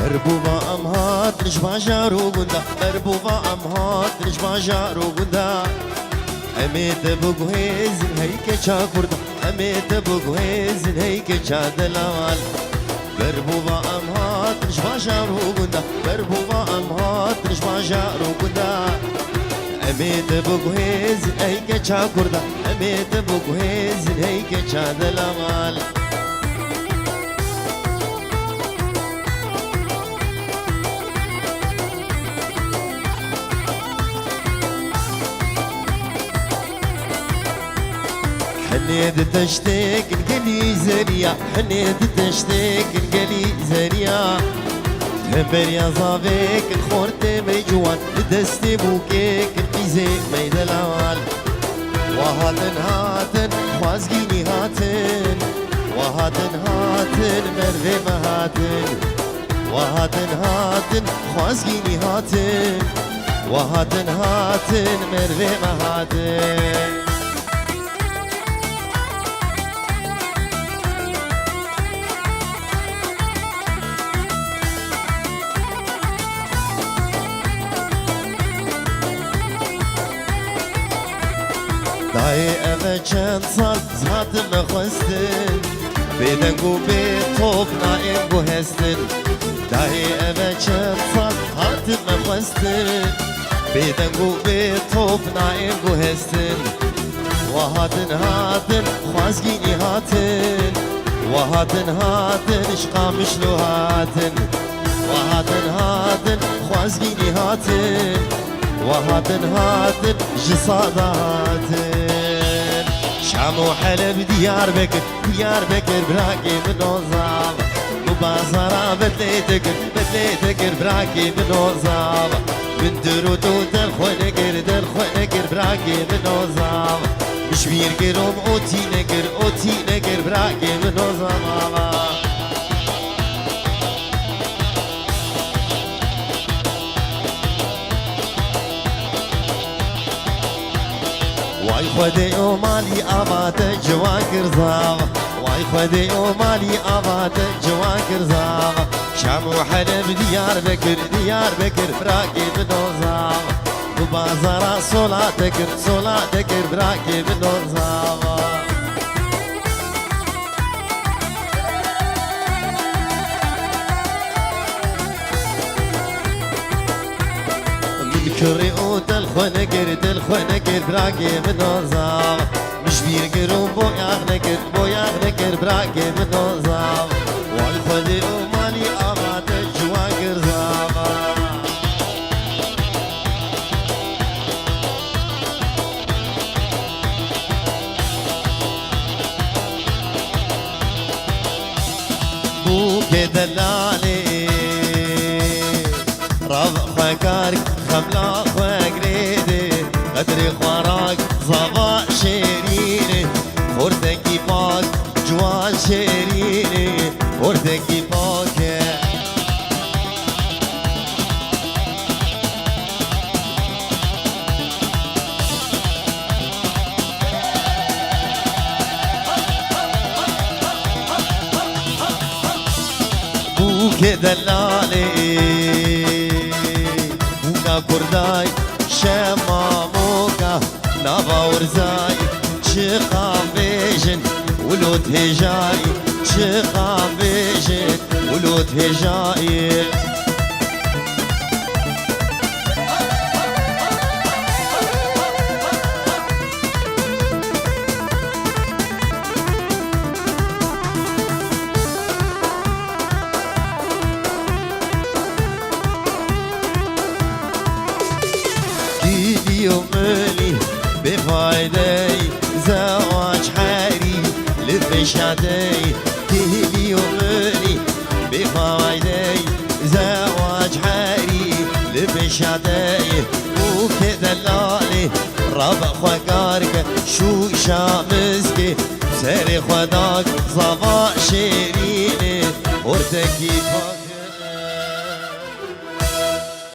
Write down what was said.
مربوبة أمهات نش باجارو قندا مربوبة أمهات نش باجارو قندا أميت بقويزن هيك شاكوردا أميت بقويزن هيك شادلال مربوبة أمهات نش باجارو قندا مربوبة أمهات نش باجارو قندا أميت بقويزن هيك شاكوردا أميت بقويزن هيك شادلال حنيت تشتاق نقلي زريا حنيت تشتاق نقلي زريا تهبر يا صافيك الخورت ميجوان دستي بوكيك البيزي ميد الأوال وهاتن هاتن خوازقيني هاتن وهاتن هاتن مرفي مهاتن وهاتن هاتن خوازقيني هاتن وهاتن هاتن مرفي مهاتن داي أما چند سال زهاتم خوستن بدنگو به توب نائم هستن داي أما چند سال هاتم خوستن بدنگو به توب نائم هستن وهاتن هاتن خوازگيني هاتن وهاتن هاتن اشقا مشلو هاتن وهاتن هاتن خوازگيني هاتن وهاتن هاتن جصاد هاتن شام وحلب ديار بكر براكي من وزاب مبازرة بدليتكر براكي من وزاب من درودو دلخونكر براكي من وزاب مشبير كروم اوتي نكر براكي من وزاب واي خدي ومالي أبات جواكر زاغ واي خدي ومالي أبات جواكر زاغ شام وحلب ديار بكر براكي بنوزاغ وبازارا صولاتكر براكي بنوزاغ كري او دلخونكر براكي بنوزاغ مش بيرقرون بوياغنكر براكي بنوزاغ والخدي ومالي أمات جواكر زاغ بوكي دلالي رض خكارك خملا خوگریده قدر خوراک زوا شیرینه خوردگی پاک جوان شیرینه خوردگی پاکه بوک دلاله كرداي شماموكا نافا ورزاي شقام بيجن ولود هجاي شقام بيجن ولود هجاي يوملي بفايدي زواج حري لفشادي تهلي يوملي بفايدي زواج حري لفشادي وكذا لالي ربع خوكارك شو شامسكي سري خداك صفا شيريني ورتكي فاك